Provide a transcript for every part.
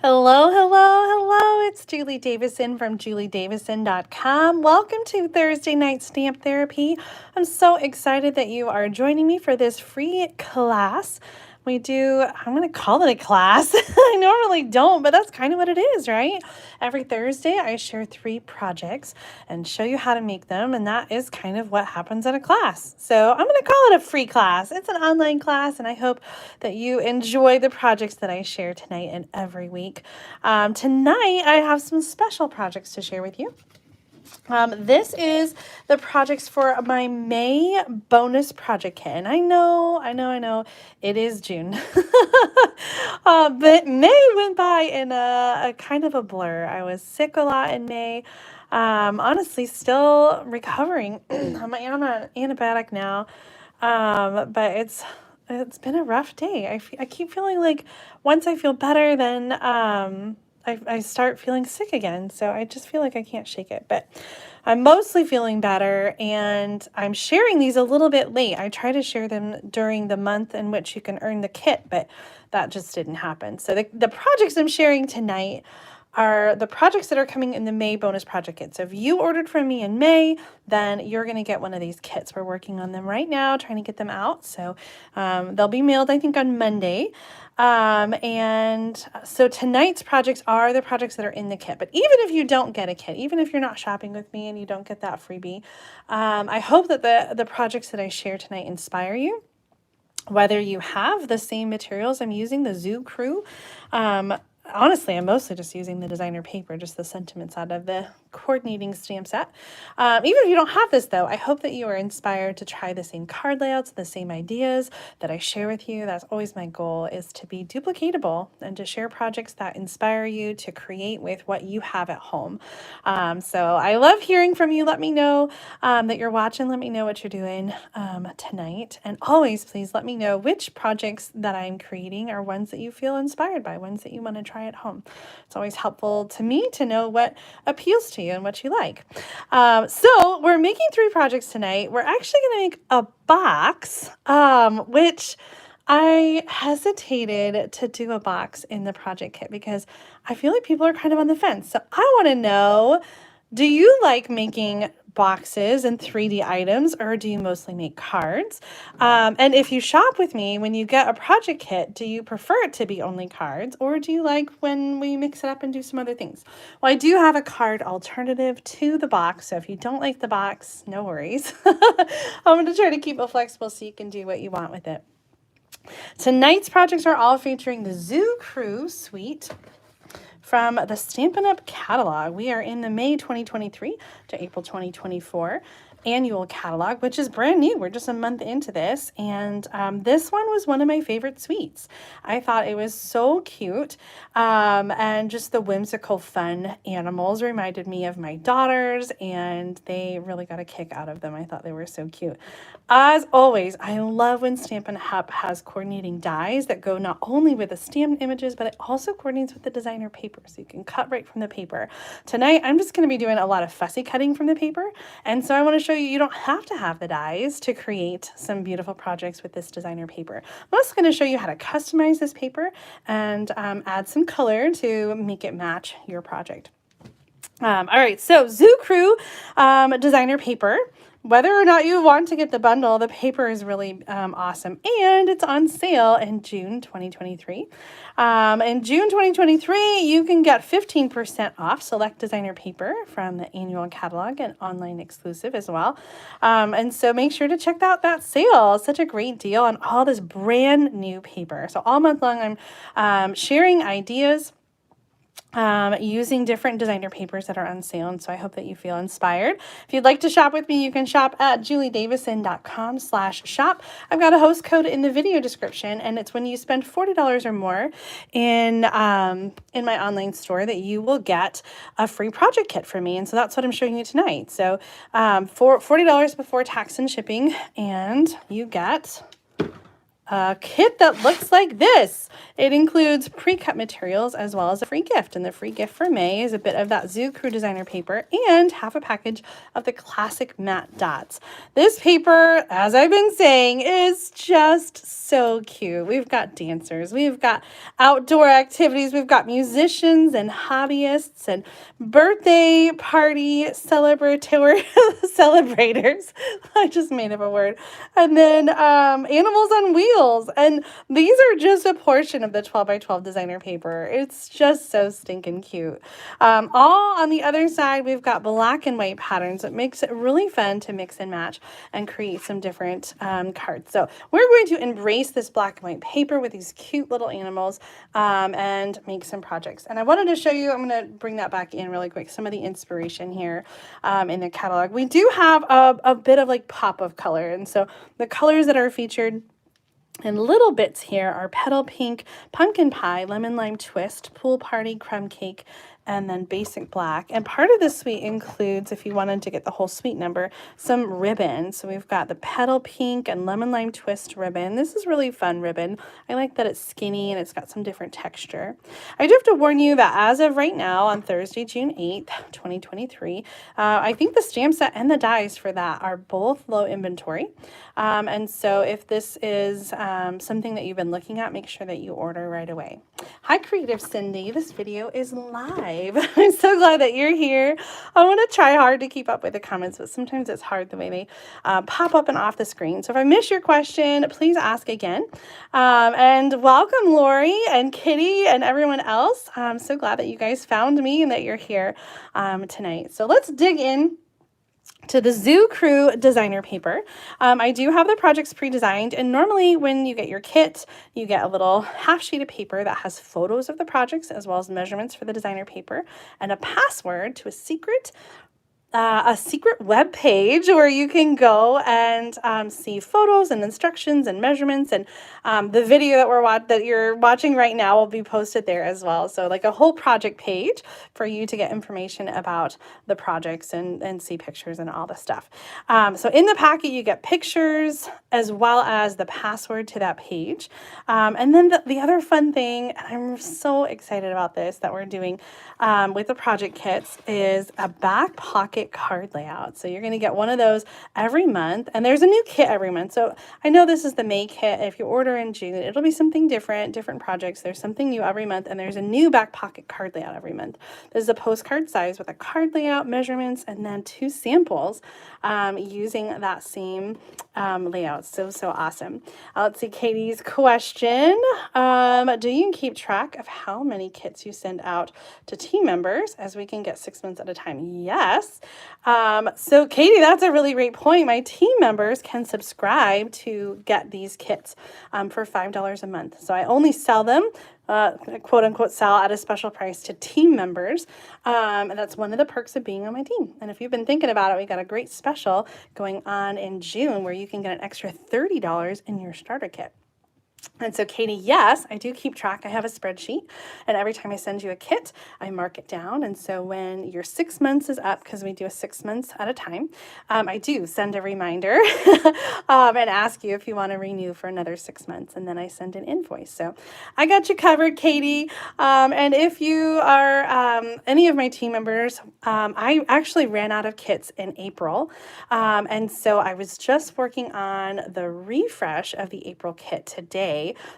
Hello, hello, hello. It's Julie Davison from juliedavison.com. Welcome to Thursday Night Stamp Therapy. I'm so excited that you are joining me for this free class. I'm going to call it a class. I normally don't, but that's kind of what it is, right? Every Thursday, I share 3 projects and show you how to make them, and that is kind of what happens at a class. So I'm going to call it a free class. It's an online class, and I hope that you enjoy the projects that I share tonight and every week. Tonight, I have some special projects to share with you. This is the projects for my May bonus project kit. And I know, it is June. But May went by in a kind of a blur. I was sick a lot in May. Honestly, still recovering. I'm on an antibiotic now. But it's been a rough day. I keep feeling like once I feel better, then I start feeling sick again. So I just feel like I can't shake it. But I'm mostly feeling better, and I'm sharing these a little bit late. I try to share them during the month in which you can earn the kit, but that just didn't happen. So the projects I'm sharing tonight are the projects that are coming in the May bonus project kit. So if you ordered from me in May, then you're going to get one of these kits. We're working on them right now, trying to get them out. So they'll be mailed, I think, on Monday. And so tonight's projects are the projects that are in the kit. But even if you don't get a kit, even if you're not shopping with me and you don't get that freebie, I hope that the projects that I share tonight inspire you. Whether you have the same materials I'm using, the Zoo Crew, honestly, I'm mostly just using the designer paper, just the sentiments out of the coordinating stamp set. Even if you don't have this, though, I hope that you are inspired to try the same card layouts, the same ideas that I share with you. That's always my goal, is to be duplicatable and to share projects that inspire you to create with what you have at home. So I love hearing from you. Let me know that you're watching. Let me know what you're doing tonight. And always, please let me know which projects that I'm creating are ones that you feel inspired by, ones that you want to try at home. It's always helpful to me to know what appeals to you and what you like. So we're making 3 projects tonight. We're actually going to make a box, which I hesitated to do a box in the project kit because I feel like people are kind of on the fence. So I want to know, do you like making boxes and 3D items, or do you mostly make cards? And if you shop with me, when you get a project kit, do you prefer it to be only cards, or do you like when we mix it up and do some other things? Well, I do have a card alternative to the box, so if you don't like the box, no worries. I'm going to try to keep it flexible so you can do what you want with it. Tonight's projects are all featuring the Zoo Crew suite from the Stampin' Up catalog. We are in the May 2023 to April 2024 annual catalog, which is brand new. We're just a month into this, and this one was one of my favorite suites. I thought it was so cute, and just the whimsical, fun animals reminded me of my daughters, and they really got a kick out of them. I thought they were so cute. As always, I love when Stampin' Up has coordinating dies that go not only with the stamped images, but it also coordinates with the designer paper, so you can cut right from the paper. Tonight, I'm just going to be doing a lot of fussy cutting from the paper, and so I want to show you don't have to have the dies to create some beautiful projects with this designer paper. I'm also going to show you how to customize this paper and add some color to make it match your project. All right, so Zoo Crew designer paper. Whether or not you want to get the bundle, the paper is really awesome, and it's on sale in June 2023. In June 2023, you can get 15% off select designer paper from the annual catalog and online exclusive as well. And so make sure to check out that sale. It's such a great deal on all this brand new paper. So all month long, I'm sharing ideas using different designer papers that are on sale, and so I hope that you feel inspired. If you'd like to shop with me, you can shop at juliedavison.com/shop. I've got a host code in the video description, and it's when you spend $40 or more in my online store that you will get a free project kit from me, and so that's what I'm showing you tonight. So for $40 before tax and shipping, and you get a kit that looks like this. It includes pre-cut materials as well as a free gift. And the free gift for May is a bit of that Zoo Crew designer paper and half a package of the classic matte dots. This paper, as I've been saying, is just so cute. We've got dancers, we've got outdoor activities, we've got musicians and hobbyists and birthday party celebrators. I just made up a word. And then animals on wheels. And these are just a portion of the 12 by 12 designer paper. It's just so stinking cute. All on the other side, we've got black and white patterns. It makes it really fun to mix and match and create some different cards. So we're going to embrace this black and white paper with these cute little animals and make some projects. And I wanted to show you, I'm going to bring that back in really quick, some of the inspiration here in the catalog. We do have a bit of like pop of color. And so the colors that are featured in little bits here are petal pink, pumpkin pie, lemon lime twist, pool party, crumb cake, and then basic black. And part of the suite includes, if you wanted to get the whole suite number, some ribbon. So we've got the petal pink and lemon lime twist ribbon. This is really fun ribbon. I like that it's skinny and it's got some different texture. I do have to warn you that as of right now, on Thursday, June 8th, 2023, I think the stamp set and the dies for that are both low inventory. And so if this is something that you've been looking at, make sure that you order right away. Hi, Creative Cindy. This video is live. I'm so glad that you're here. I want to try hard to keep up with the comments, but sometimes it's hard the way they pop up and off the screen. So if I miss your question, please ask again. And welcome, Lori and Kitty and everyone else. I'm so glad that you guys found me and that you're here tonight. So let's dig in to the Zoo Crew designer paper. I do have the projects pre-designed, and normally when you get your kit, you get a little half sheet of paper that has photos of the projects as well as measurements for the designer paper and a password to a secret web page where you can go and see photos and instructions and measurements, and the video that you're watching right now will be posted there as well. So like a whole project page for you to get information about the projects and see pictures and all the stuff. So in the packet you get pictures as well as the password to that page. And then the other fun thing, and I'm so excited about this, that we're doing with the project kits is a back pocket card layout. So you're going to get one of those every month, and there's a new kit every month. So I know this is the May kit. If you order in June, it'll be something different projects. There's something new every month, and there's a new back pocket card layout every month. This is a postcard size with a card layout, measurements, and then 2 samples using that same layout. So awesome. Let's see Katie's question. Do you keep track of how many kits you send out to team members, as we can get 6 months at a time? Yes. So Katie, that's a really great point. My team members can subscribe to get these kits for $5 a month. So I only sell them, quote unquote, sell at a special price to team members. And that's one of the perks of being on my team. And if you've been thinking about it, we got a great special going on in June where you can get an extra $30 in your starter kit. And so Katie, yes, I do keep track. I have a spreadsheet, and every time I send you a kit, I mark it down. And so when your 6 months is up, because we do a 6 months at a time, I do send a reminder and ask you if you want to renew for another 6 months, and then I send an invoice. So I got you covered, Katie. And if you are any of my team members, I actually ran out of kits in April. And so I was just working on the refresh of the April kit today.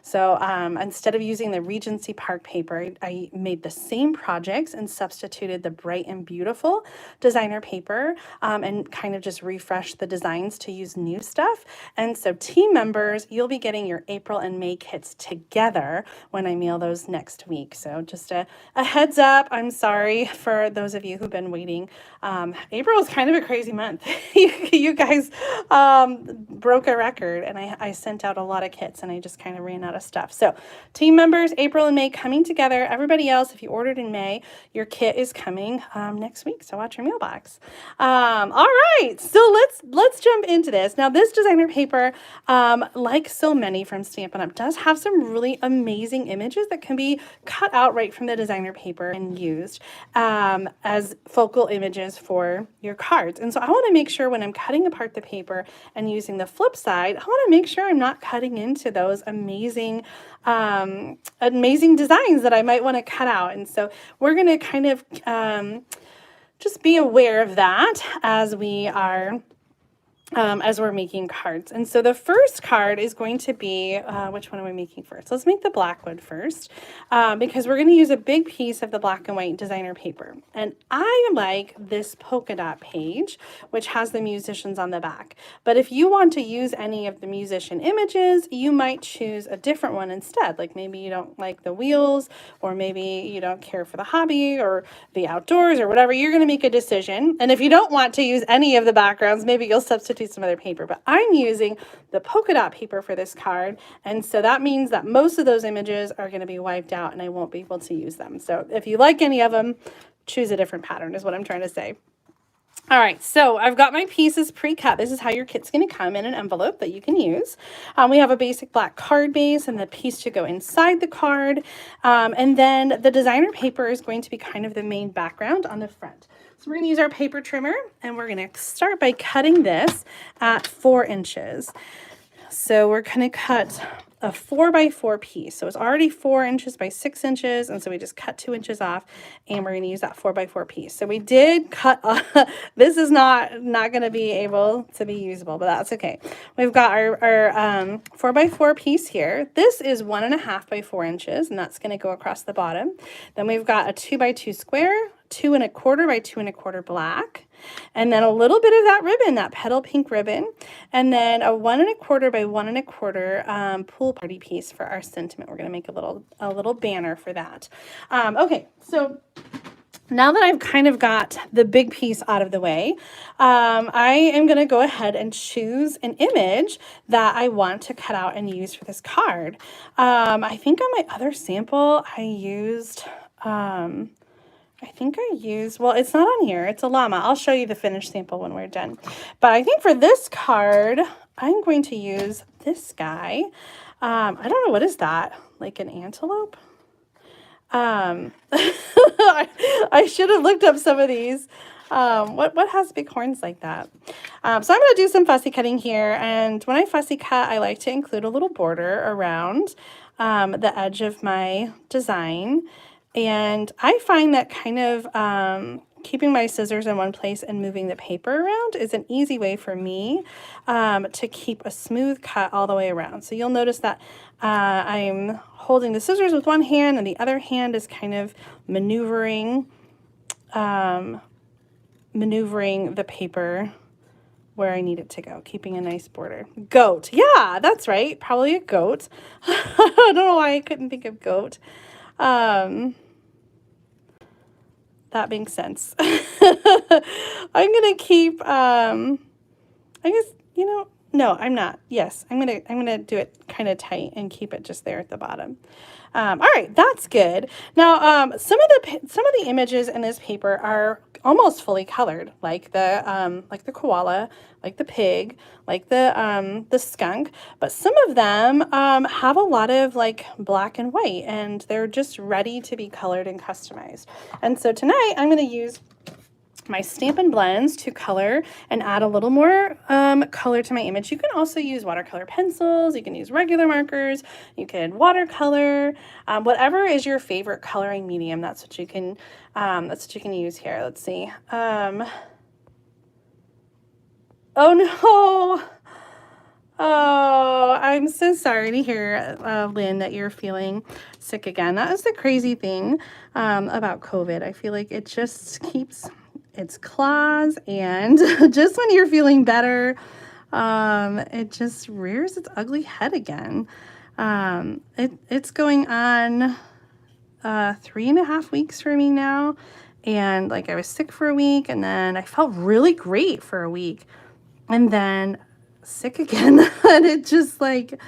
So instead of using the Regency Park paper, I made the same projects and substituted the Bright and Beautiful designer paper and kind of just refreshed the designs to use new stuff. And so team members, you'll be getting your April and May kits together when I mail those next week. So just a heads up. I'm sorry for those of you who've been waiting. April is kind of a crazy month. You guys broke a record, and I sent out a lot of kits, and I just kind of ran out of stuff. So team members, April and May coming together. Everybody else, if you ordered in May, your kit is coming next week. So watch your mailbox. All right, so let's jump into this. Now this designer paper, like so many from Stampin' Up, does have some really amazing images that can be cut out right from the designer paper and used as focal images for your cards. And so I want to make sure when I'm cutting apart the paper and using the flip side, I want to make sure I'm not cutting into those amazing designs that I might want to cut out. And so we're going to kind of just be aware of that as we are as we're making cards. And so the first card is going to be, which one are we making first? Let's make the black one first, because we're going to use a big piece of the black and white designer paper. And I like this polka dot page, which has the musicians on the back. But if you want to use any of the musician images, you might choose a different one instead. Like maybe you don't like the wheels, or maybe you don't care for the hobby or the outdoors or whatever. You're going to make a decision. And if you don't want to use any of the backgrounds, maybe you'll substitute some other paper, but I'm using the polka dot paper for this card, and so that means that most of those images are going to be wiped out and I won't be able to use them. So if you like any of them, choose a different pattern is what I'm trying to say. All right, so I've got my pieces pre-cut. This is how your kit's going to come in an envelope that you can use. We have a basic black card base and the piece to go inside the card, and then the designer paper is going to be kind of the main background on the front. So we're going to use our paper trimmer, and we're going to start by cutting this at 4 inches. So we're going to cut a 4x4 piece. So it's already 4 inches by 6 inches, and so we just cut 2 inches off, and we're going to use that 4x4 piece. So we did cut, this is not going to be able to be usable, but that's okay. We've got our 4x4 piece here. This is 1.5 by 4 inches, and that's going to go across the bottom. Then we've got a 2x2 square, 2.25 by 2.25 black, and then a little bit of that ribbon, that petal pink ribbon, and then a 1.25 by 1.25 pool party piece for our sentiment. We're going to make a little banner for that. Okay, so now that I've kind of got the big piece out of the way, I am going to go ahead and choose an image that I want to cut out and use for this card. I think on my other sample, I used... well, it's not on here. It's a llama. I'll show you the finished sample when we're done. But I think for this card, I'm going to use this guy. I don't know, what is that? Like an antelope? I should have looked up some of these. What has big horns like that? So I'm going to do some fussy cutting here. And when I fussy cut, I like to include a little border around the edge of my design. And I find that kind of keeping my scissors in one place and moving the paper around is an easy way for me to keep a smooth cut all the way around. So you'll notice that I'm holding the scissors with one hand and the other hand is kind of maneuvering the paper where I need it to go, keeping a nice border. Goat. Yeah, that's right. Probably a goat. I don't know why I couldn't think of goat. That makes sense. I'm going to keep, I guess, no, I'm not. Yes, I'm going to do it kind of tight and keep it just there at the bottom. All right, that's good. Now, some of the images in this paper are almost fully colored, like the koala, like the pig, like the skunk. But some of them have a lot of like black and white, and they're just ready to be colored and customized. And so tonight I'm going to use my Stampin' Blends to color and add a little more color to my image. You can also use watercolor pencils, you can use regular markers, you can watercolor, whatever is your favorite coloring medium, that's what you can use here. Let's see. Oh no! Oh, I'm so sorry to hear, Lynn, that you're feeling sick again. That is the crazy thing about COVID. I feel like it just keeps its claws, and just when you're feeling better, it just rears its ugly head again. It's going on 3.5 weeks for me now, and like I was sick for a week, and then I felt really great for a week, and then sick again. And it just like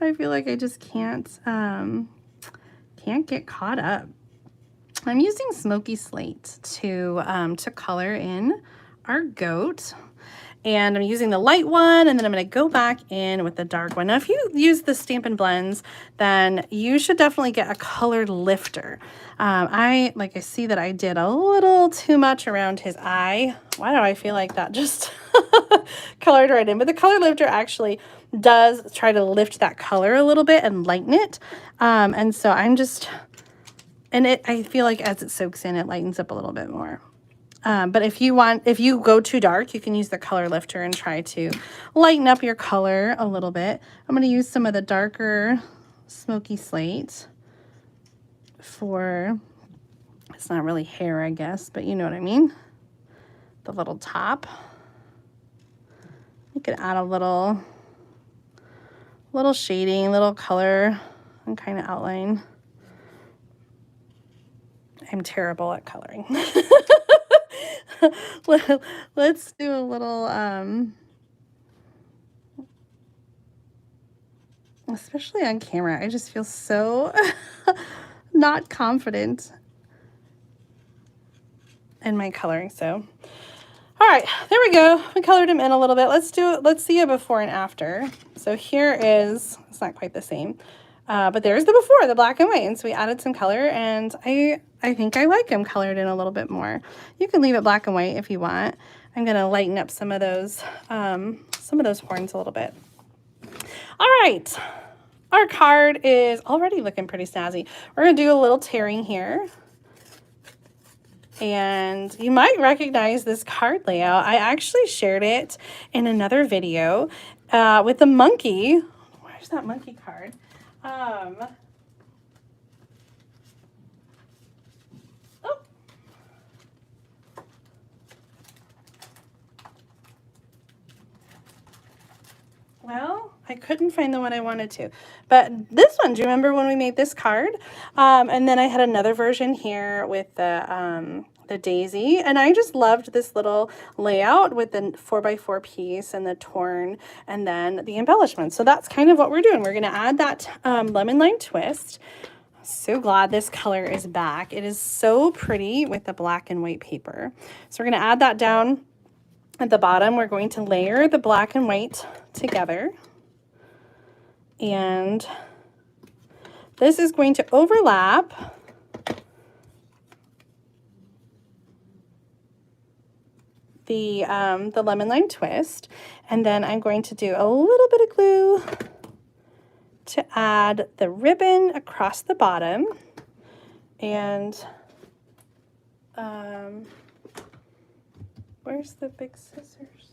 I feel like I just can't get caught up. I'm using Smoky Slate to color in our goat. And I'm using the light one, and then I'm going to go back in with the dark one. Now, if you use the Stampin' Blends, then you should definitely get a colored lifter. I see that I did a little too much around his eye. Why do I feel like that just colored right in? But the color lifter actually does try to lift that color a little bit and lighten it. And so I'm just, I feel like as it soaks in, it lightens up a little bit more. But if you go too dark, you can use the color lifter and try to lighten up your color a little bit. I'm going to use some of the darker Smoky Slate for, it's not really hair, I guess, but you know what I mean. The little top. You could add a little shading, little color and kind of outline. I'm terrible at coloring. Let's do a little, especially on camera, I just feel so not confident in my coloring. So, all right, there we go. We colored him in a little bit. Let's see a before and after. So here is, it's not quite the same, but there's the before, the black and white. And so we added some color, and I think I like him colored in a little bit more. You can leave it black and white if you want. I'm gonna lighten up some of those horns a little bit. All right, our card is already looking pretty snazzy. We're gonna do a little tearing here. And you might recognize this card layout. I actually shared it in another video with the monkey. Where's that monkey card? Oh. Well, I couldn't find the one I wanted to. But this one, do you remember when we made this card? And then I had another version here with the daisy. And I just loved this little layout with the 4x4 piece and the torn and then the embellishment. So that's kind of what we're doing. We're going to add that lemon lime twist. So glad this color is back. It is so pretty with the black and white paper. So we're going to add that down at the bottom. We're going to layer the black and white together. And this is going to overlap the lemon lime twist. And then I'm going to do a little bit of glue to add the ribbon across the bottom. And where's the big scissors?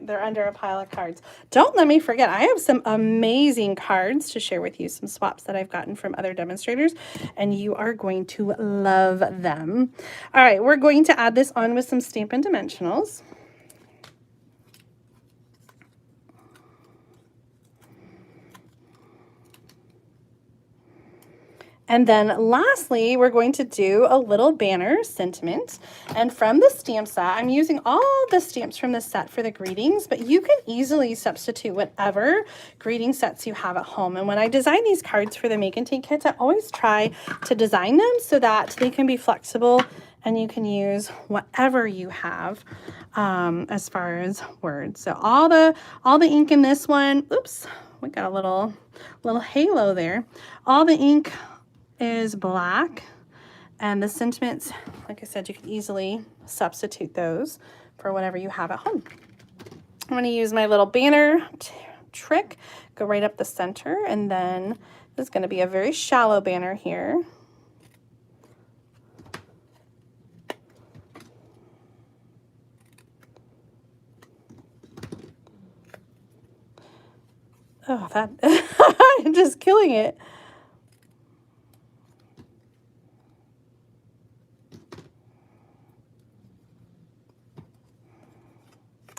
They're under a pile of cards. Don't let me forget, I have some amazing cards to share with you, some swaps that I've gotten from other demonstrators, and you are going to love them. All right, we're going to add this on with some Stampin' Dimensionals. And then lastly, we're going to do a little banner sentiment. And from the stamp set, I'm using all the stamps from the set for the greetings, but you can easily substitute whatever greeting sets you have at home. And when I design these cards for the Make and Take kits, I always try to design them so that they can be flexible and you can use whatever you have as far as words. So all the ink in this one, oops, we got a little halo there. All the ink is black, and the sentiments, like I said, you can easily substitute those for whatever you have at home. I'm going to use my little banner trick, go right up the center, and then this is going to be a very shallow banner here. Oh, that I'm just killing it.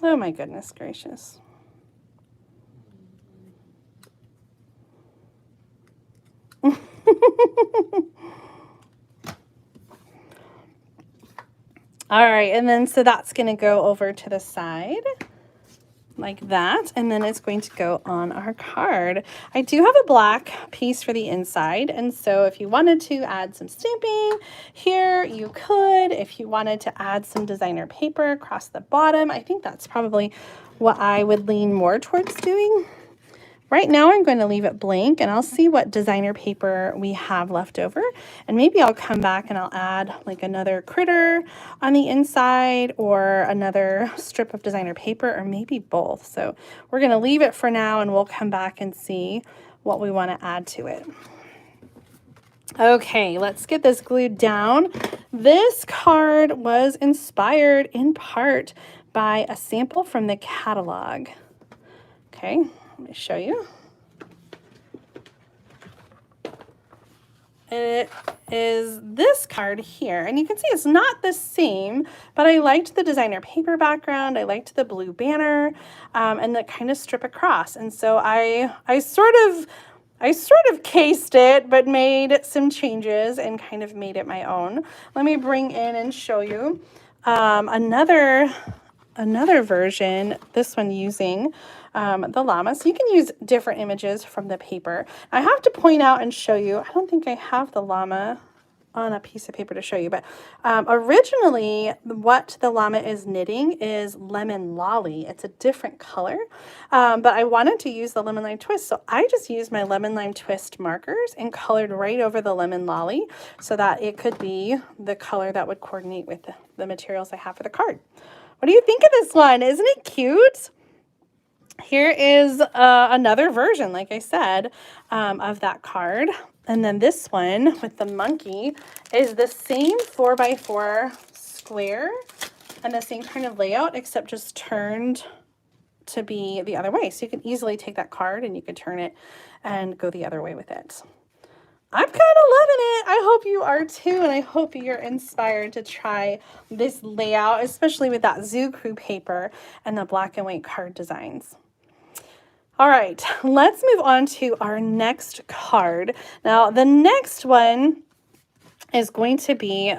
Oh my goodness gracious. All right, and then so that's going to go over to the side. like that, and then it's going to go on our card. I do have a black piece for the inside, and so if you wanted to add some stamping here, you could. If you wanted to add some designer paper across the bottom, I think that's probably what I would lean more towards doing. Right now I'm going to leave it blank, and I'll see what designer paper we have left over, and maybe I'll come back and I'll add like another critter on the inside or another strip of designer paper, or maybe both. So we're going to leave it for now, and we'll come back and see what we want to add to it. Okay, let's get this glued down. This card was inspired in part by a sample from the catalog. Okay. Let me show you. It is this card here, and you can see it's not the same, but I liked the designer paper background. I liked the blue banner and the kind of strip across, and so I sort of cased it, but made some changes and kind of made it my own. Let me bring in and show you another version, this one using the llama. So you can use different images from the paper. I have to point out and show you, I don't think I have the llama on a piece of paper to show you, but originally what the llama is knitting is lemon lolly. It's a different color, but I wanted to use the lemon lime twist, so I just used my lemon lime twist markers and colored right over the lemon lolly so that it could be the color that would coordinate with the materials I have for the card. What do you think of this one? Isn't it cute? Here is another version, like I said, of that card. And then this one with the monkey is the same 4x4 square and the same kind of layout, except just turned to be the other way. So you can easily take that card and you can turn it and go the other way with it. I'm kind of loving it. I hope you are too, and I hope you're inspired to try this layout, especially with that Zoo Crew paper and the black and white card designs. All right, let's move on to our next card. Now, the next one is going to be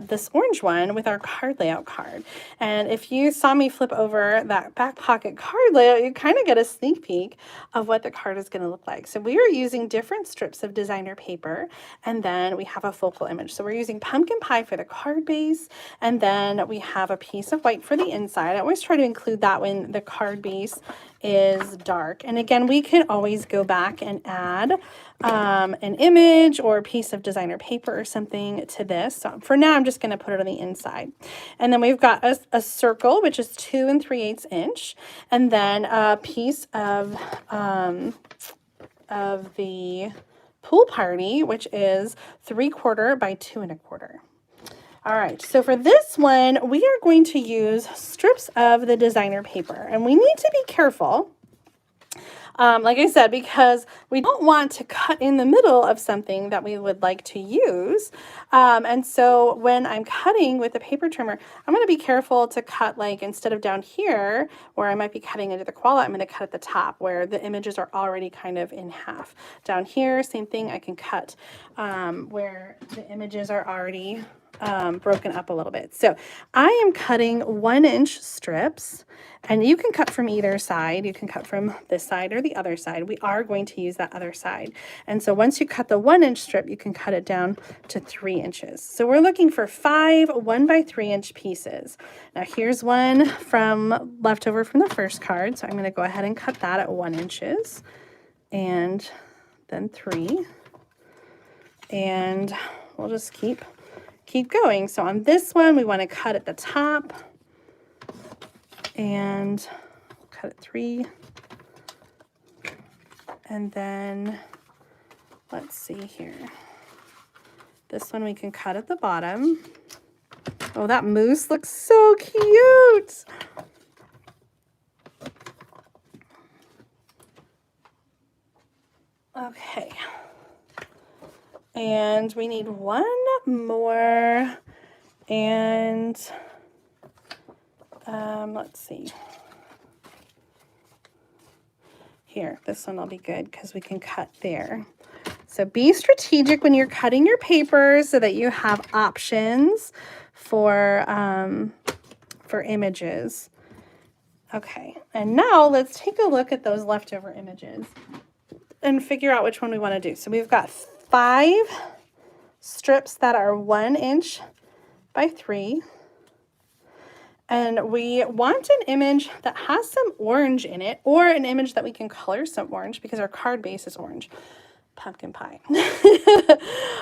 this orange one with our card layout card. And if you saw me flip over that back pocket card layout, you kind of get a sneak peek of what the card is going to look like. So we are using different strips of designer paper, and then we have a focal image. So we're using pumpkin pie for the card base, and then we have a piece of white for the inside. I always try to include that when the card base is dark. And again, we can always go back and add an image or a piece of designer paper or something to this. So for now, I'm just going to put it on the inside. And then we've got a circle, which is 2 3/8 inch, and then a piece of the pool party, which is 3/4 by 2 1/4. All right, so for this one, we are going to use strips of the designer paper, and we need to be careful, like I said, because we don't want to cut in the middle of something that we would like to use. And so when I'm cutting with a paper trimmer, I'm going to be careful to cut, like, instead of down here where I might be cutting into the koala, I'm going to cut at the top where the images are already kind of in half. Down here, same thing, I can cut where the images are already broken up a little bit. So I am cutting 1-inch strips, and you can cut from either side. You can cut from this side or the other side. We are going to use that other side. And so once you cut the 1-inch strip, you can cut it down to 3 inches. So we're looking for 5 1 by 3 inch pieces. Now here's one from leftover from the first card. So I'm going to go ahead and cut that at 1 inches, and then 3, and we'll just keep going. So on this one, we want to cut at the top and cut at 3. And then let's see here. This one we can cut at the bottom. Oh, that moose looks so cute. Okay. And we need one more, and let's see. Here, this one will be good because we can cut there. So be strategic when you're cutting your papers so that you have options for images. Okay, and now let's take a look at those leftover images and figure out which one we want to do. So we've got 5 strips that are 1 inch by 3. And we want an image that has some orange in it, or an image that we can color some orange because our card base is orange. Pumpkin pie.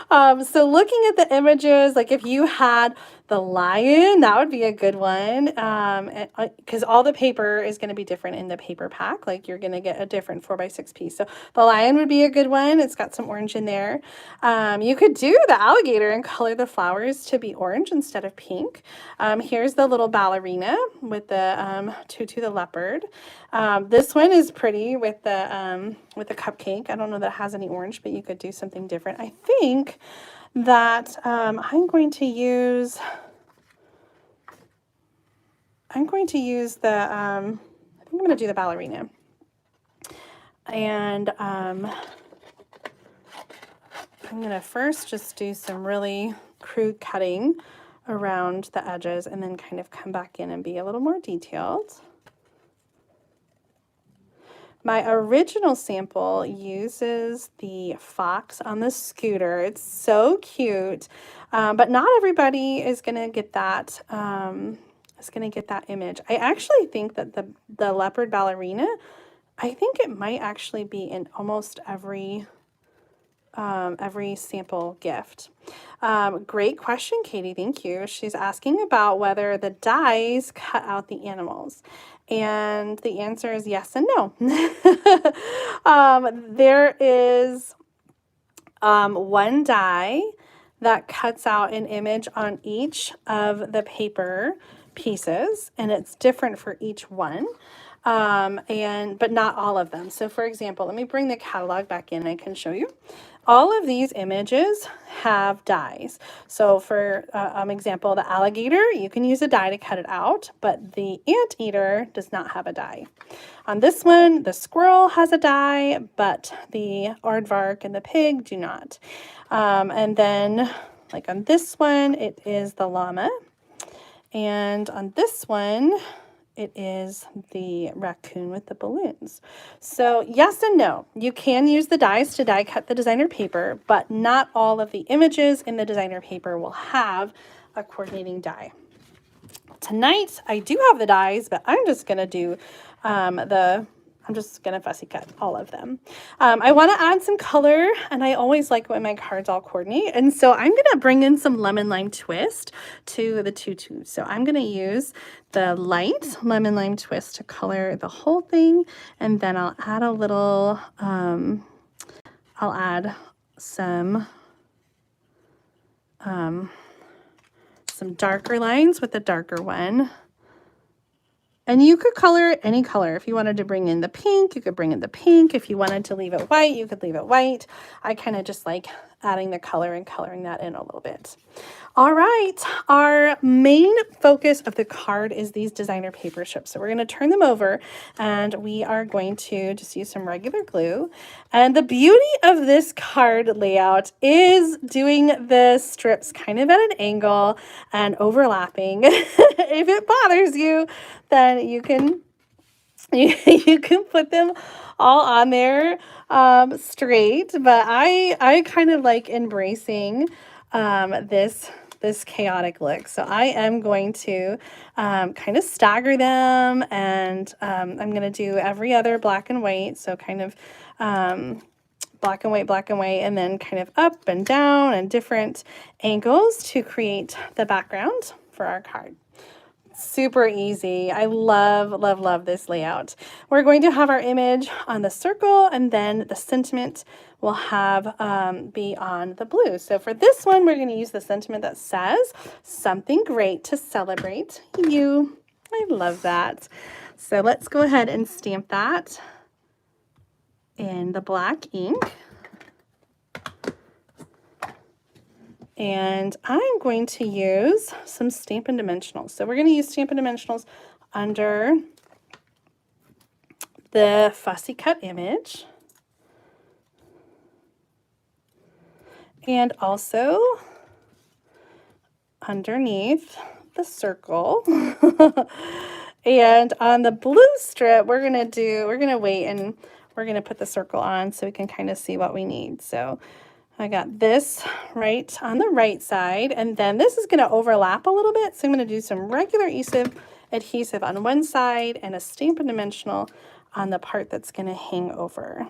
So looking at the images, like if you had the lion, that would be a good one, because all the paper is going to be different in the paper pack. Like you're going to get a different 4x6 piece. So the lion would be a good one. It's got some orange in there. You could do the alligator and color the flowers to be orange instead of pink. Here's the little ballerina with the tutu the leopard. This one is pretty with the cupcake. I don't know that it has any orange, but you could do something different. I think that I'm going to use the, I think I'm going to do the ballerina. And I'm going to first just do some really crude cutting around the edges and then kind of come back in and be a little more detailed. My original sample uses the fox on the scooter. It's so cute, but not everybody is gonna get that. Image. I actually think that the leopard ballerina, I think it might actually be in almost every sample gift. Great question, Katie. Thank you. She's asking about whether the dies cut out the animals. And the answer is yes and no. There is one die that cuts out an image on each of the paper pieces, and it's different for each one. But not all of them. So for example, let me bring the catalog back in and I can show you. All of these images have dies. So for example, the alligator, you can use a die to cut it out, but the anteater does not have a die. On this one, the squirrel has a die, but the aardvark and the pig do not. And then like on this one, it is the llama. And on this one, it is the raccoon with the balloons. So yes and no. You can use the dies to die cut the designer paper, but not all of the images in the designer paper will have a coordinating die. Tonight, I do have the dies, but I'm just going to do I'm just going to fussy cut all of them. I want to add some color, and I always like when my cards all coordinate. And so I'm going to bring in some lemon lime twist to the tutu. So I'm going to use the light lemon lime twist to color the whole thing. And then I'll add a little, I'll add some darker lines with the darker one. And you could color it any color. If you wanted to bring in the pink, you could bring in the pink. If you wanted to leave it white, you could leave it white. I kind of just like adding the color and coloring that in a little bit. All right, our main focus of the card is these designer paper strips. So we're going to turn them over and we are going to just use some regular glue. And the beauty of this card layout is doing the strips kind of at an angle and overlapping. If it bothers you, then you can put them all on there straight, but I kind of like embracing this chaotic look. So I am going to kind of stagger them, and I'm going to do every other black and white. So kind of black and white, and then kind of up and down and different angles to create the background for our card. Super easy. I love, love, love this layout. We're going to have our image on the circle, and then the sentiment will have be on the blue. So for this one, we're going to use the sentiment that says something great to celebrate you. I love that. So let's go ahead and stamp that in the black ink. And I'm going to use some Stampin' Dimensionals. So we're going to use Stampin' Dimensionals under the fussy cut image. And also underneath the circle. And on the blue strip, we're going to wait and we're going to put the circle on so we can kind of see what we need. So I got this right on the right side, and then this is going to overlap a little bit. So I'm going to do some regular adhesive on one side and a Stampin' Dimensional on the part that's going to hang over.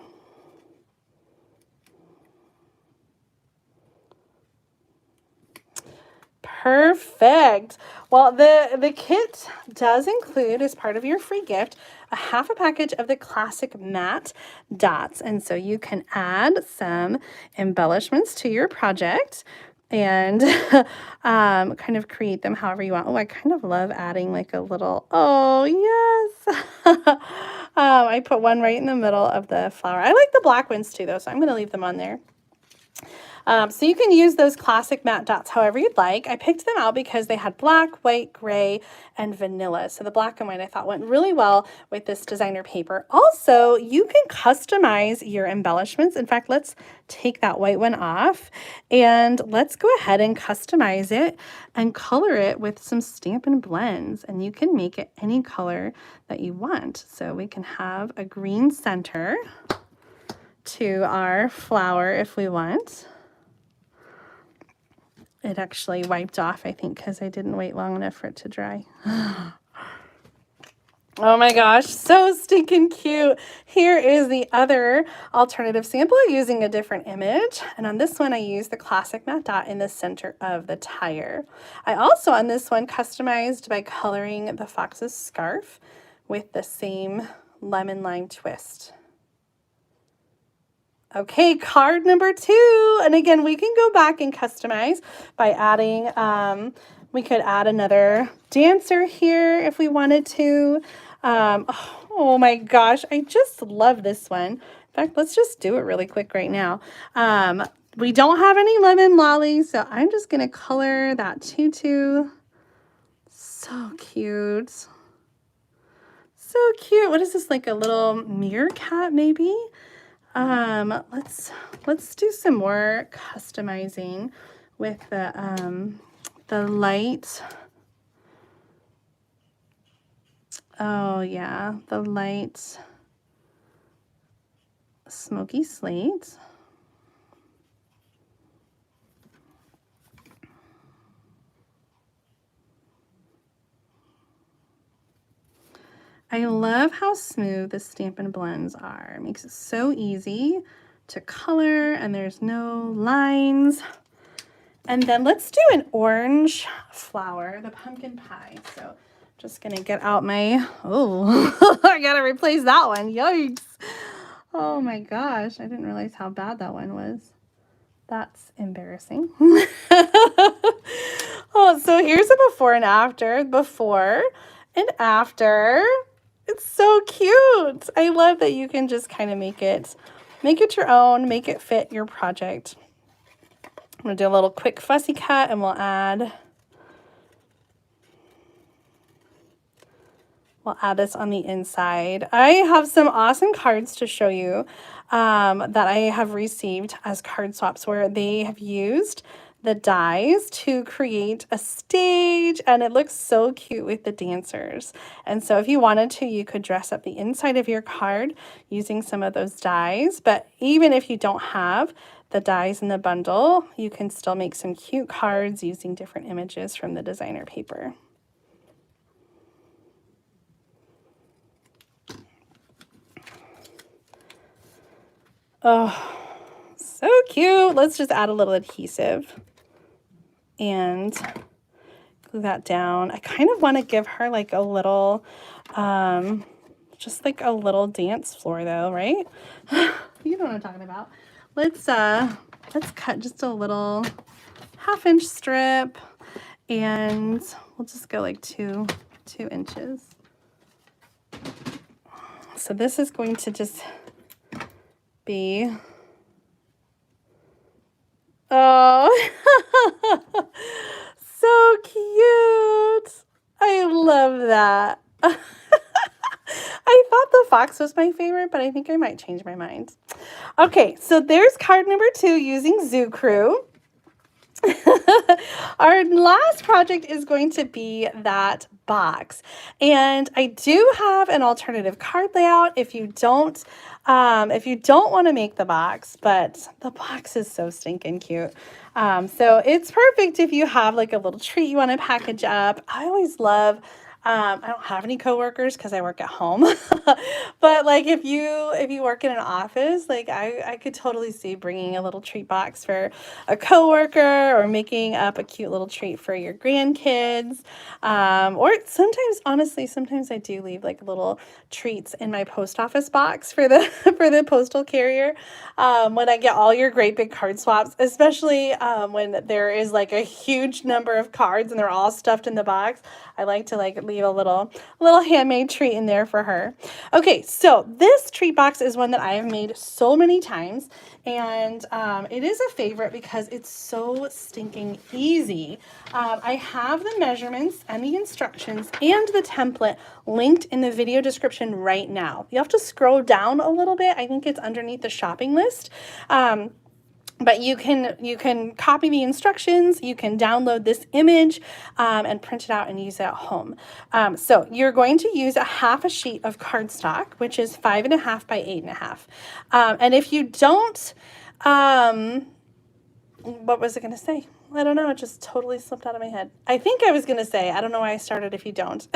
Perfect. Well, the kit does include, as part of your free gift, a half a package of the classic matte dots. And so you can add some embellishments to your project and kind of create them however you want. Oh, I kind of love adding like a little, oh, yes. I put one right in the middle of the flower. I like the black ones too, though, so I'm going to leave them on there. So you can use those classic matte dots however you'd like. I picked them out because they had black, white, gray, and vanilla. So the black and white I thought went really well with this designer paper. Also, you can customize your embellishments. In fact, let's take that white one off and let's go ahead and customize it and color it with some Stampin' Blends. And you can make it any color that you want. So we can have a green center to our flower if we want. It actually wiped off, I think, because I didn't wait long enough for it to dry. Oh my gosh, so stinking cute. Here is the other alternative sample using a different image. And on this one, I used the classic matte dot in the center of the tire. I also, on this one, customized by coloring the fox's scarf with the same lemon lime twist. Okay, card number 2. And again, we can go back and customize by adding, we could add another dancer here if we wanted to. Oh my gosh, I just love this one. In fact, let's just do it really quick right now. We don't have any lemon lollies, so I'm just going to color that tutu. So cute. So cute. What is this, like a little meerkat maybe? Let's do some more customizing with the light. Oh yeah, the light smoky slate. I love how smooth the Stampin' Blends are. It makes it so easy to color and there's no lines. And then let's do an orange flower, the pumpkin pie. So just gonna get out my, oh, I gotta replace that one, yikes. Oh my gosh, I didn't realize how bad that one was. That's embarrassing. Oh, so here's a before and after, before and after. It's so cute. I love that you can just kind of make it your own, make it fit your project. I'm gonna do a little quick fussy cut and we'll add this on the inside. I have some awesome cards to show you that I have received as card swaps where they have used the dies to create a stage, and it looks so cute with the dancers. And so if you wanted to, you could dress up the inside of your card using some of those dies. But even if you don't have the dies in the bundle, you can still make some cute cards using different images from the designer paper. Oh, so cute. Let's just add a little adhesive and glue that down. I kind of want to give her like a little, just like a little dance floor though, right? You know what I'm talking about. Let's cut just a little 1/2 inch strip and we'll just go like 2 inches. So this is going to just be, oh, so cute. I love that. I thought the fox was my favorite, but I think I might change my mind. Okay, so there's card number 2 using Zoo Crew. Our last project is going to be that box. And I do have an alternative card layout if you don't want to make the box, but the box is so stinking cute. So it's perfect if you have like a little treat you want to package up. I always love, I don't have any coworkers because I work at home, but like if you work in an office, like I could totally see bringing a little treat box for a coworker or making up a cute little treat for your grandkids. Or sometimes, honestly, sometimes I do leave like little treats in my post office box for the for the postal carrier. When I get all your great big card swaps, especially when there is like a huge number of cards and they're all stuffed in the box, I like to like leave a little handmade treat in there for her. Okay, so this treat box is one that I have made so many times, and it is a favorite because it's so stinking easy. I have the measurements and the instructions and the template linked in the video description right now. You have to scroll down a little bit. I think it's underneath the shopping list. But you can copy the instructions, you can download this image and print it out and use it at home. So you're going to use a half a sheet of cardstock, which is 5.5 by 8.5. And if you don't, what was I going to say? I don't know. It just totally slipped out of my head. I think I was going to say, I don't know why I started if you don't.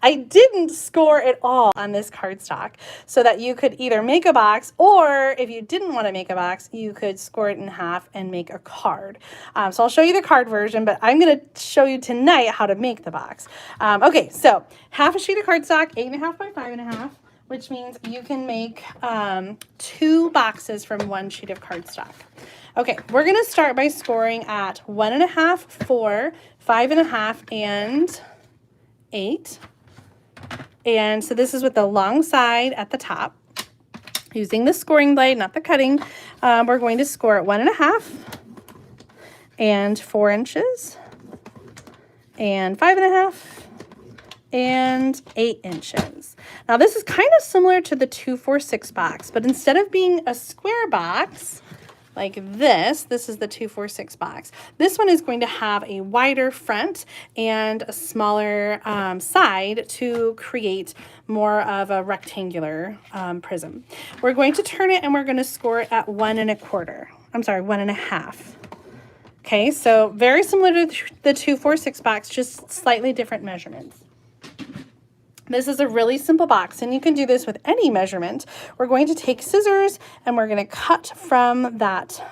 I didn't score it all on this cardstock so that you could either make a box, or if you didn't want to make a box, you could score it in half and make a card. So I'll show you the card version, but I'm going to show you tonight how to make the box. Okay, so half a sheet of cardstock, 8.5 by 5.5. Which means you can make 2 boxes from 1 sheet of cardstock. Okay, we're going to start by scoring at 1.5, 4, 5.5, and 8. And so this is with the long side at the top. Using the scoring blade, not the cutting, we're going to score at 1.5 and 4 inches and 5.5 and 8 inches. Now this is kind of similar to the 246 box, but instead of being a square box like this is the 246 box. This one is going to have a wider front and a smaller side to create more of a rectangular prism. We're going to turn it and we're going to score it at 1.25. I'm sorry, 1.5. Okay, so very similar to the 246 box, just slightly different measurements. This is a really simple box, and you can do this with any measurement. We're going to take scissors and we're going to cut from that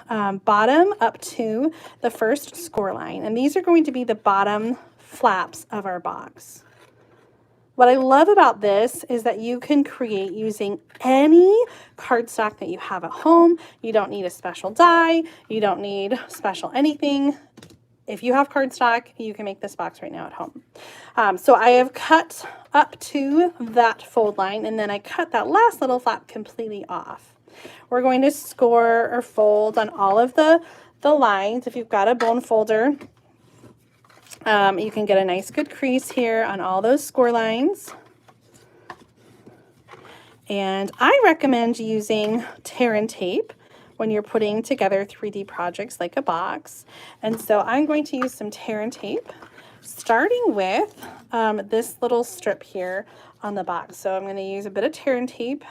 bottom up to the first score line. And these are going to be the bottom flaps of our box. What I love about this is that you can create using any cardstock that you have at home. You don't need a special die. You don't need special anything. If you have cardstock, you can make this box right now at home. So I have cut up to that fold line, and then I cut that last little flap completely off. We're going to score or fold on all of the lines. If you've got a bone folder, you can get a nice good crease here on all those score lines. And I recommend using tear and tape when you're putting together 3D projects like a box. And so I'm going to use some tear and tape, starting with this little strip here on the box. So I'm going to use a bit of tear and tape.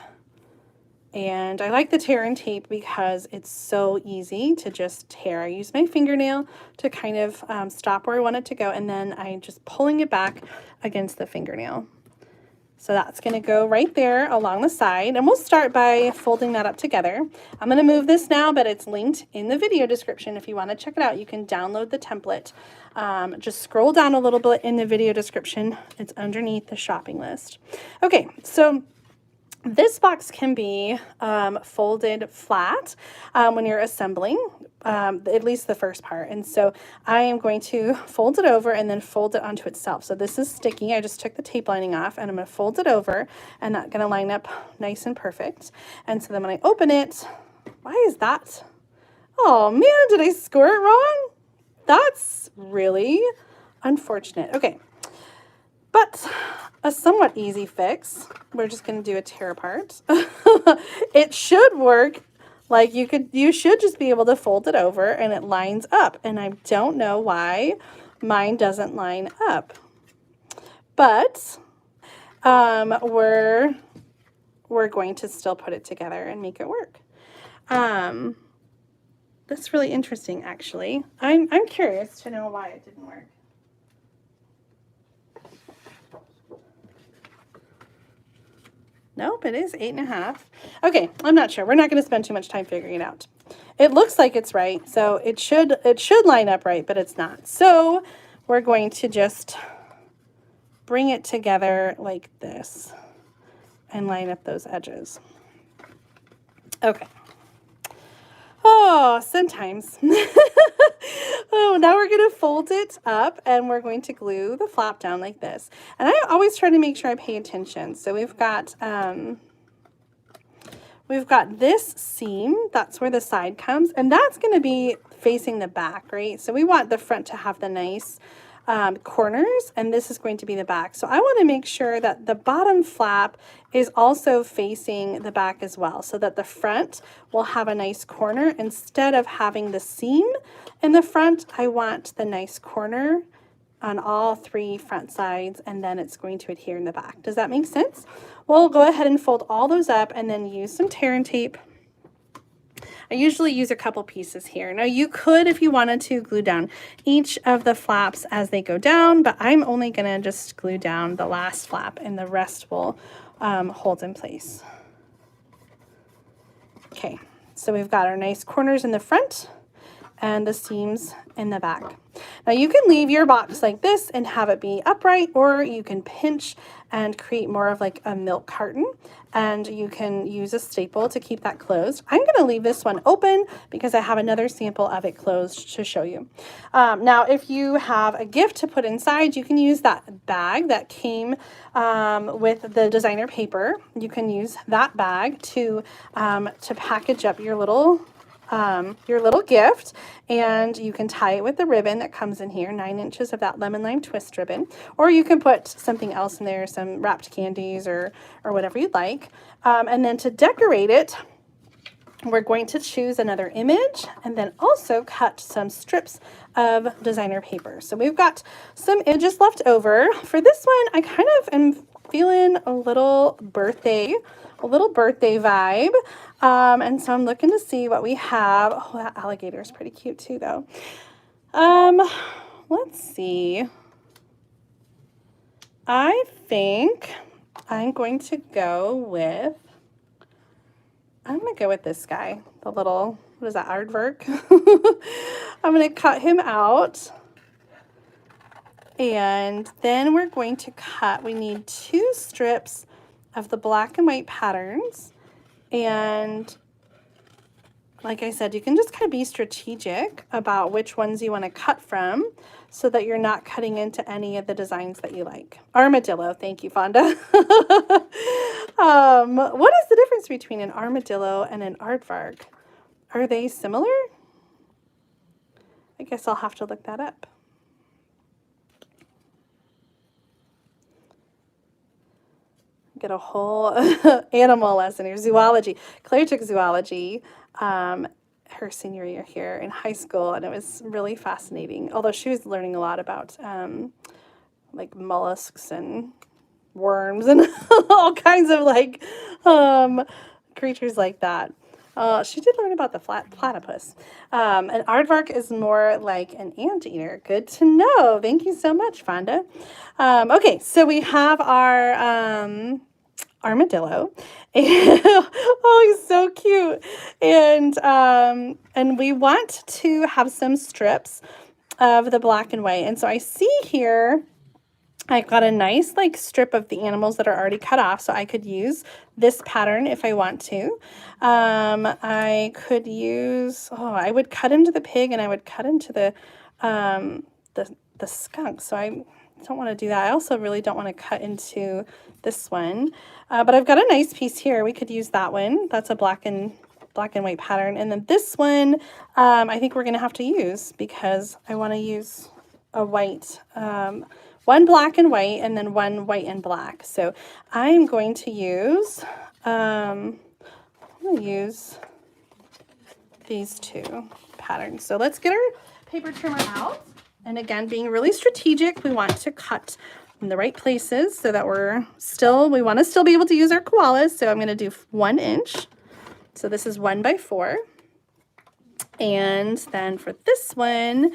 And I like the tear and tape because it's so easy to just tear. I use my fingernail to kind of stop where I want it to go, and then I'm just pulling it back against the fingernail. So that's going to go right there along the side, and we'll start by folding that up together. I'm going to move this now, but it's linked in the video description. If you want to check it out, you can download the template. Just scroll down a little bit in the video description. It's underneath the shopping list. Okay, so this box can be folded flat when you're assembling, at least the first part. And so I am going to fold it over and then fold it onto itself. So this is sticky. I just took the tape lining off, and I'm going to fold it over, and that's going to line up nice and perfect. And so then when I open it, why is that? Oh man, did I score it wrong? That's really unfortunate. Okay. But a somewhat easy fix. We're just going to do a tear apart. It should work Like you should just be able to fold it over and it lines up. And I don't know why mine doesn't line up. But we're going to still put it together and make it work. That's really interesting, actually. I'm curious to know why it didn't work. Nope, it is 8.5. Okay, I'm not sure. We're not going to spend too much time figuring it out. It looks like it's right, so it should line up right, but it's not. So we're going to just bring it together like this and line up those edges. Okay. Oh, sometimes. Oh, now we're going to fold it up and we're going to glue the flap down like this. And I always try to make sure I pay attention. So we've got this seam, that's where the side comes, and that's going to be facing the back, right? So we want the front to have the nice corners, and this is going to be the back. So I want to make sure that the bottom flap is also facing the back as well, so that the front will have a nice corner. Instead of having the seam in the front, I want the nice corner on all 3 front sides, and then it's going to adhere in the back. Does that make sense? We'll go ahead and fold all those up and then use some tear and tape. I usually use a couple pieces here. Now you could, if you wanted to, glue down each of the flaps as they go down, but I'm only gonna just glue down the last flap and the rest will hold in place. Okay, so we've got our nice corners in the front and the seams in the back. Now you can leave your box like this and have it be upright, or you can pinch and create more of like a milk carton, and you can use a staple to keep that closed. I'm going to leave this one open because I have another sample of it closed to show you. Now if you have a gift to put inside, you can use that bag that came with the designer paper. You can use that bag to package up your little gift, and you can tie it with the ribbon that comes in here, 9 inches of that lemon lime twist ribbon, or you can put something else in there, some wrapped candies or whatever you'd like. And then to decorate it, we're going to choose another image and then also cut some strips of designer paper. So we've got some edges left over. For this one, I kind of am feeling a little birthday vibe. And so I'm looking to see what we have. Oh, that alligator is pretty cute too, though. Let's see. I think I'm going to go with this guy, the little, what is that, aardvark? I'm going to cut him out. And then we're going to cut, we need 2 strips of the black and white patterns. And like I said, you can just kind of be strategic about which ones you want to cut from so that you're not cutting into any of the designs that you like. Armadillo, thank you, Fonda. What is the difference between an armadillo and an aardvark? Are they similar? I guess I'll have to look that up. Get a whole animal lesson here, zoology. Claire took zoology her senior year here in high school, and it was really fascinating, although she was learning a lot about like mollusks and worms and all kinds of like creatures like that. She did learn about the platypus. An aardvark is more like an anteater. Good to know. Thank you so much, Fonda. Okay, so we have our armadillo. Oh, he's so cute. And we want to have some strips of the black and white. And so I see here I've got a nice like strip of the animals that are already cut off, so I could use this pattern if I want to. I could use, I would cut into the pig and I would cut into the skunk. So I don't want to do that. I also really don't want to cut into this one. But I've got a nice piece here. We could use that one. That's a black and white pattern. And then this one, I think we're going to have to use because I want to use a white, one black and white, and then one white and black. So I'm going to use, these two patterns. So let's get our paper trimmer out. And again, being really strategic, we want to cut in the right places so that we want to still be able to use our koalas. So I'm going to do 1 inch. So this is 1 by 4. And then for this one,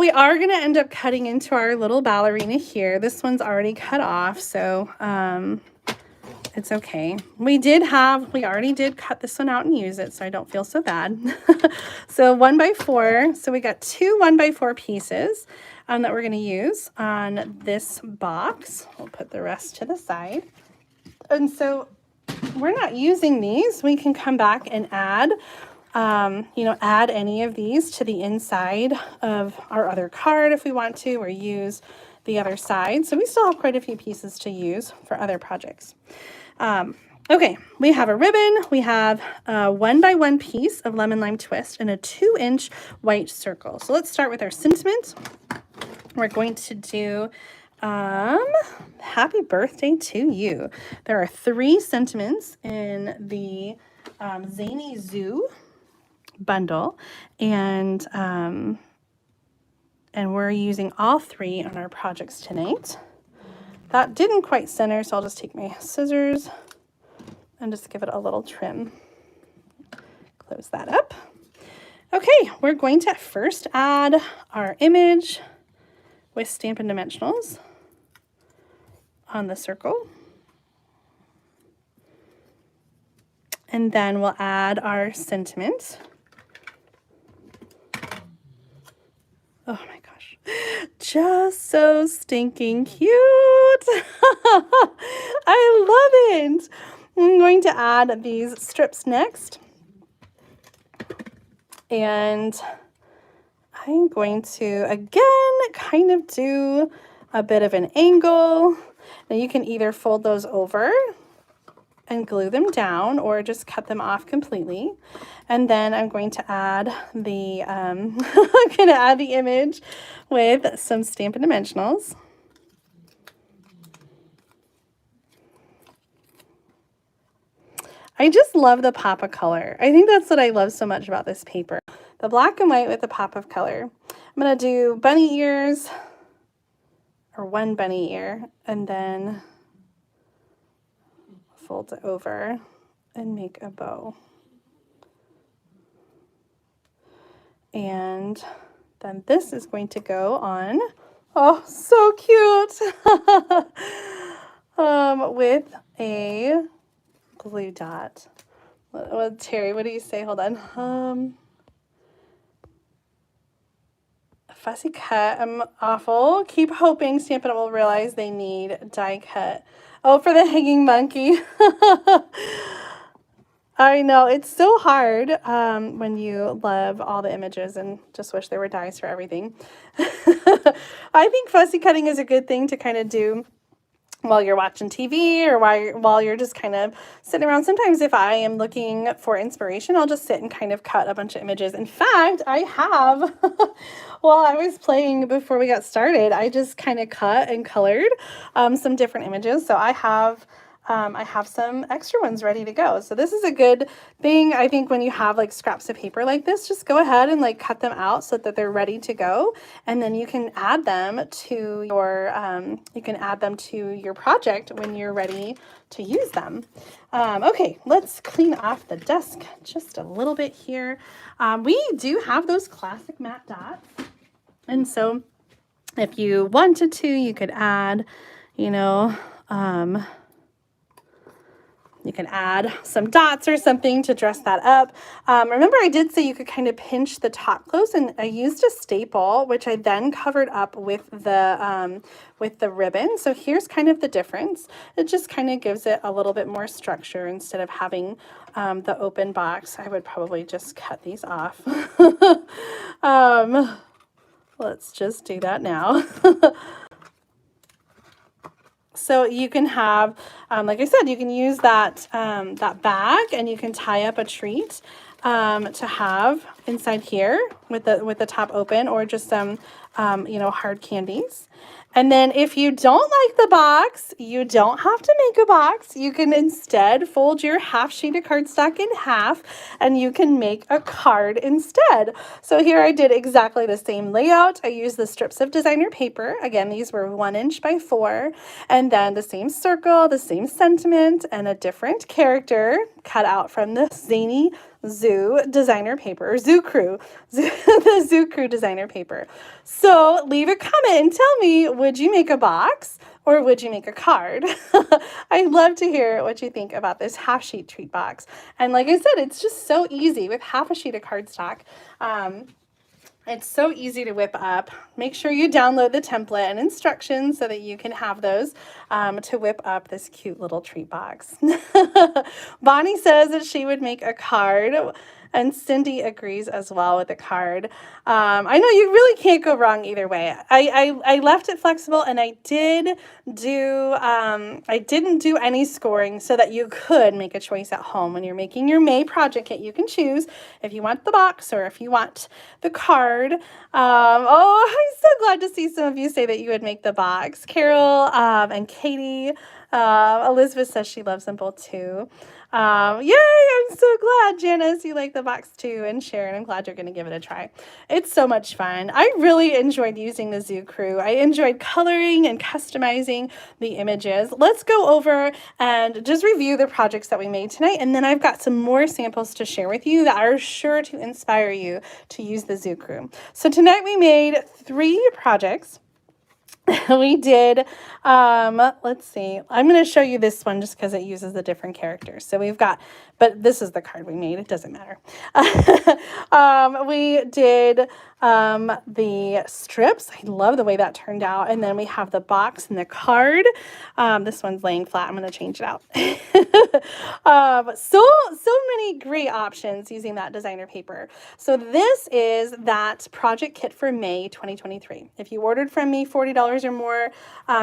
we are going to end up cutting into our little ballerina here. This one's already cut off, so it's okay. We already did cut this one out and use it, so I don't feel so bad. So 1 by 4. So we got 2 1 by 4 pieces that we're going to use on this box. We'll put the rest to the side. And so we're not using these. We can come back and add add any of these to the inside of our other card if we want to, or use the other side. So we still have quite a few pieces to use for other projects. Okay, we have a ribbon. We have a 1 by 1 piece of lemon lime twist and a 2-inch white circle. So let's start with our sentiment. We're going to do happy birthday to you. There are 3 sentiments in the Zany Zoo bundle, and we're using all 3 on our projects tonight. That didn't quite center, so I'll just take my scissors and just give it a little trim. Close that up. Okay, we're going to first add our image with Stampin' Dimensionals on the circle. And then we'll add our sentiment. Oh my gosh, just so stinking cute. I love it. I'm going to add these strips next. And I'm going to, again, kind of do a bit of an angle. Now you can either fold those over and glue them down, or just cut them off completely. And then I'm going to add the image with some Stampin' Dimensionals. I just love the pop of color. I think that's what I love so much about this paper. The black and white with the pop of color. I'm gonna do bunny ears, or 1 bunny ear, and then fold it over and make a bow. And then this is going to go on, oh, so cute, with a glue dot. Well, Terry, what do you say? Hold on. Fussy cut. I'm awful. Keep hoping Stampin' Up! Will realize they need die cut. Oh, for the hanging monkey. I know, it's so hard when you love all the images and just wish there were dies for everything. I think fussy cutting is a good thing to kind of do while you're watching TV, or while you're just kind of sitting around. Sometimes if I am looking for inspiration, I'll just sit and kind of cut a bunch of images. In fact, I have, while I was playing before we got started, I just kind of cut and colored some different images. So I have some extra ones ready to go. So this is a good thing, I think, when you have like scraps of paper like this. Just go ahead and like cut them out so that they're ready to go, and then you can add them to your project when you're ready to use them. Okay, let's clean off the desk just a little bit here. We do have those classic matte dots, and so if you wanted to, you could add, you can add some dots or something to dress that up. Remember, I did say you could kind of pinch the top close, and I used a staple, which I then covered up with the ribbon. So here's kind of the difference. It just kind of gives it a little bit more structure instead of having the open box. I would probably just cut these off. Let's just do that now. So you can have, like I said, you can use that bag, and you can tie up a treat to have inside here with the top open, or just some hard candies. And then if you don't like the box, you don't have to make a box. You can instead fold your half sheet of cardstock in half and you can make a card instead. So here I did exactly the same layout. I used the strips of designer paper. Again, these were 1 inch by 4, and then the same circle, the same sentiment, and a different character cut out from the zany Zoo designer paper, or Zoo Crew, the Zoo Crew designer paper. So leave a comment and tell me, would you make a box or would you make a card? I'd love to hear what you think about this half sheet treat box. And like I said, it's just so easy with half a sheet of cardstock. It's so easy to whip up. Make sure you download the template and instructions so that you can have those to whip up this cute little treat box. Bonnie says that she would make a card, and Cindy agrees as well with the card. I know you really can't go wrong either way. I left it flexible, and I didn't do any scoring so that you could make a choice at home. When you're making your May project kit, you can choose if you want the box or if you want the card. Oh, I'm so glad to see some of you say that you would make the box. Carol and Katie. Elizabeth says she loves them both too. Yay, I'm so glad, Janice, you like the box too, and Sharon, I'm glad you're going to give it a try. It's so much fun. I really enjoyed using the Zoo Crew. I enjoyed coloring and customizing the images. Let's go over and just review the projects that we made tonight, and then I've got some more samples to share with you that are sure to inspire you to use the Zoo Crew. So tonight we made 3 projects. We did, let's see, I'm going to show you this one just because it uses the different characters. So we've got, but this is the card we made. It doesn't matter. We did the strips. I love the way that turned out. And then we have the box and the card. This one's laying flat. I'm going to change it out. So many great options using that designer paper. So this is that project kit for May 2023. If you ordered from me $40 or more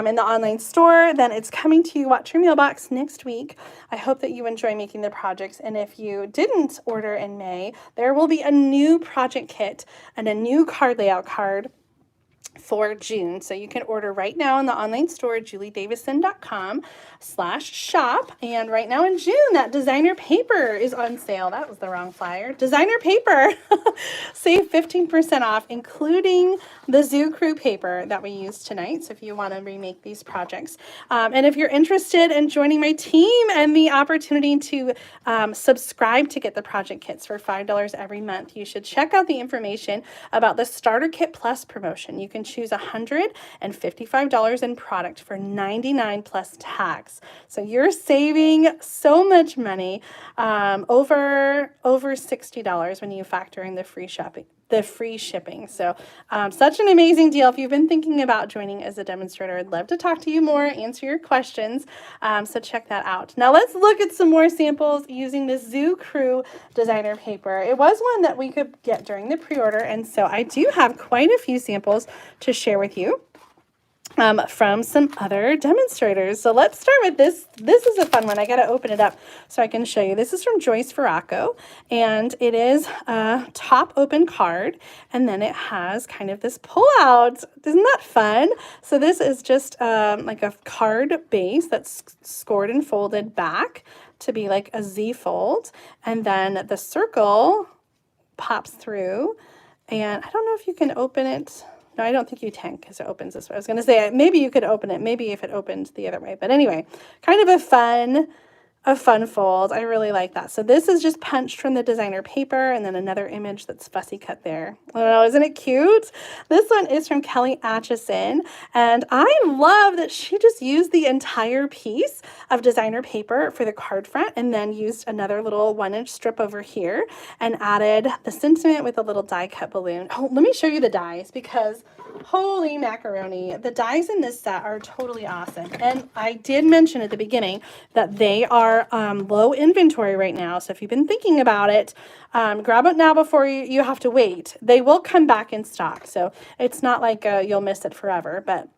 in the online store, then it's coming to you at your mailbox next week. I hope that you enjoy making the projects. And if you didn't order in May, there will be a new project kit and a new card layout card for June. So you can order right now in the online store, juliedavison.com/shop. And right now in June, that designer paper is on sale. That was the wrong flyer. Designer paper. Save 15% off, including the Zoo Crew paper that we used tonight. So if you want to remake these projects. And if you're interested in joining my team and the opportunity to subscribe to get the project kits for $5 every month, you should check out the information about the Starter Kit Plus promotion. You can choose $155 in product for $99 plus tax. So you're saving so much money, over $60 when you factor in the free shipping. So such an amazing deal. If you've been thinking about joining as a demonstrator, I'd love to talk to you more, answer your questions. So check that out. Now let's look at some more samples using this Zoo Crew designer paper. It was one that we could get during the pre-order, and so I do have quite a few samples to share with you. From some other demonstrators. So let's start with this. This is a fun one. I got to open it up so I can show you. This is from Joyce Faracco, and it is a top open card, and then it has kind of this pull out. Isn't that fun? So this is just like a card base that's scored and folded back to be like a Z fold, and then the circle pops through, and I don't know if you can open it. No, I don't think you can because it opens this way. I was going to say maybe you could open it, maybe if it opened the other way. But anyway, kind of a fun fold. I really like that. So this is just punched from the designer paper, and then another image that's fussy cut there. Oh, isn't it cute? This one is from Kelly Atchison, and I love that she just used the entire piece of designer paper for the card front and then used another little 1-inch strip over here and added the sentiment with a little die cut balloon. Oh, let me show you the dies because holy macaroni, the dies in this set are totally awesome. And I did mention at the beginning that they are low inventory right now. So if you've been thinking about it, grab it now before you have to wait. They will come back in stock. So it's not like you'll miss it forever, but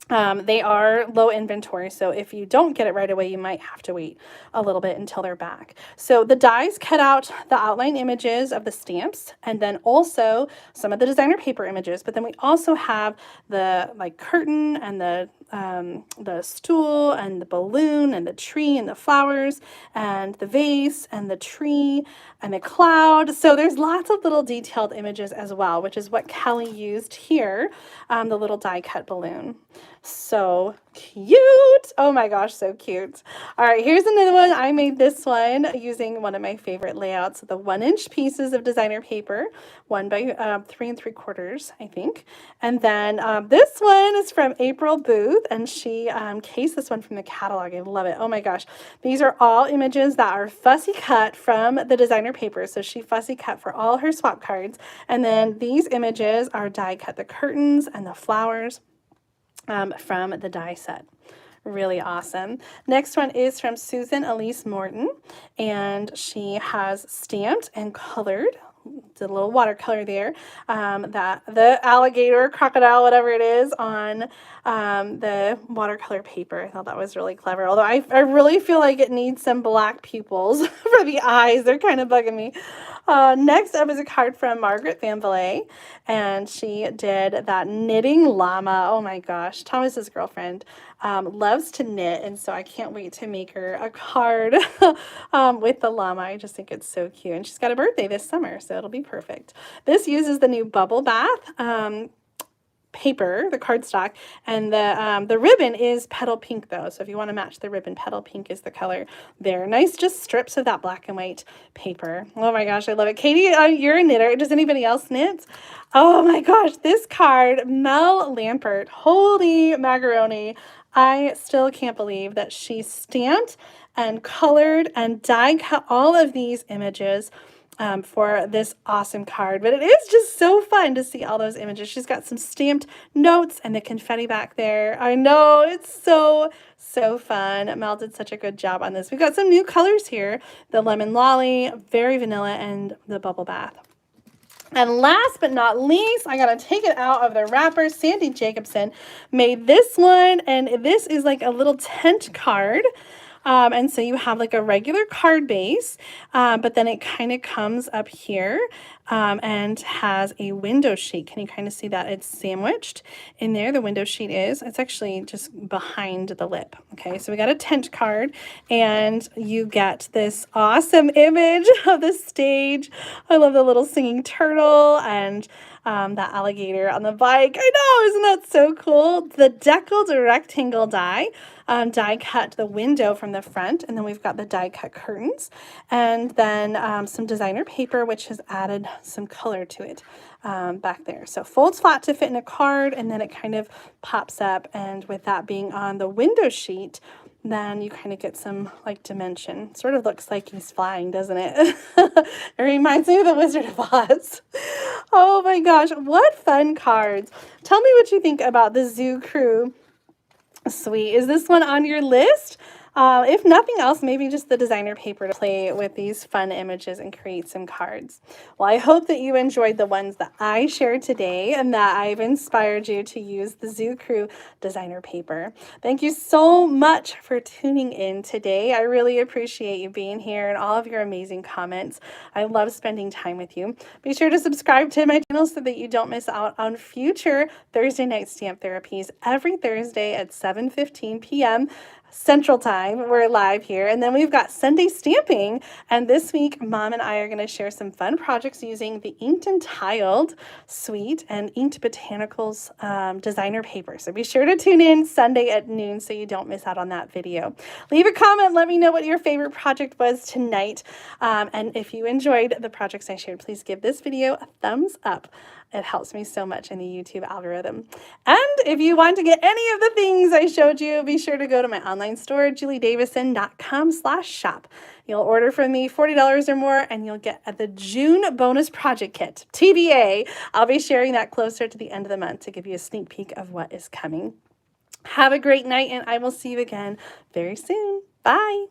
They are low inventory, so if you don't get it right away, you might have to wait a little bit until they're back. So the dies cut out the outline images of the stamps, and then also some of the designer paper images, but then we also have the like curtain and the stool and the balloon and the tree and the flowers and the vase and the tree and the cloud. So there's lots of little detailed images as well, which is what Kelly used here, the little die cut balloon. So cute. Oh my gosh, so cute. All right, here's another one. I made this one using one of my favorite layouts, the 1-inch pieces of designer paper, 1 by 3 3/4, I think. And then this one is from April Booth, and she cased this one from the catalog. I love it. Oh my gosh. These are all images that are fussy cut from the designer paper. So she fussy cut for all her swap cards. And then these images are die cut, the curtains and the flowers from the die set. Really awesome. Next one is from Susan Elise Morton, and she has stamped and colored the little watercolor there, that the alligator, crocodile, whatever it is, on the watercolor paper. I thought that was really clever, although I really feel like it needs some black pupils for the eyes. They're kind of bugging me. Next up is a card from Margaret Van Valley, and she did that knitting llama. Oh my gosh, Thomas's girlfriend loves to knit, and so I can't wait to make her a card with the llama. I just think it's so cute, and she's got a birthday this summer, so it'll be perfect. This uses the new Bubble Bath paper, the cardstock, and the ribbon is petal pink though, so if you want to match the ribbon, petal pink is the color there. Nice just strips of that black and white paper. Oh my gosh, I love it. Katie, you're a knitter. Does anybody else knit? Oh my gosh, this card, Mel Lampert, holy macaroni. I still can't believe that she stamped and colored and die cut all of these images for this awesome card. But it is just so fun to see all those images. She's got some stamped notes and the confetti back there. I know, it's so fun. Mel did such a good job on this. We've got some new colors here, the lemon lolly, very vanilla, and the bubble bath. And last but not least, I gotta take it out of the wrapper. Sandy Jacobson made this one, and this is like a little tent card. And so you have like a regular card base, but then it kind of comes up here and has a window sheet. Can you kind of see that? It's sandwiched in there. The window sheet is. It's actually just behind the lip. Okay, so we got a tent card, and you get this awesome image of the stage. I love the little singing turtle and that alligator on the bike. I know, isn't that so cool? The deckled rectangle die. Die cut the window from the front, and then we've got the die cut curtains, and then some designer paper, which has added some color to it back there. So folds flat to fit in a card, and then it kind of pops up, and with that being on the window sheet, then you kind of get some like dimension. Sort of looks like he's flying, doesn't it? It reminds me of the Wizard of Oz. Oh my gosh, what fun cards. Tell me what you think about the Zoo Crew Sweet. Is this one on your list? If nothing else, maybe just the designer paper to play with these fun images and create some cards. Well, I hope that you enjoyed the ones that I shared today and that I've inspired you to use the Zoo Crew designer paper. Thank you so much for tuning in today. I really appreciate you being here and all of your amazing comments. I love spending time with you. Be sure to subscribe to my channel so that you don't miss out on future Thursday night stamp therapies every Thursday at 7:15 p.m. Central Time. We're live here, and then we've got Sunday stamping, and this week Mom and I are going to share some fun projects using the Inked and Tiled Suite and Inked Botanicals designer paper. So be sure to tune in Sunday at noon so you don't miss out on that video. Leave a comment, let me know what your favorite project was tonight, and if you enjoyed the projects I shared, please give this video a thumbs up. It helps me so much in the YouTube algorithm. And if you want to get any of the things I showed you, be sure to go to my online store, juliedavison.com/shop. You'll order from me $40 or more, and you'll get the June bonus project kit, TBA. I'll be sharing that closer to the end of the month to give you a sneak peek of what is coming. Have a great night, and I will see you again very soon. Bye.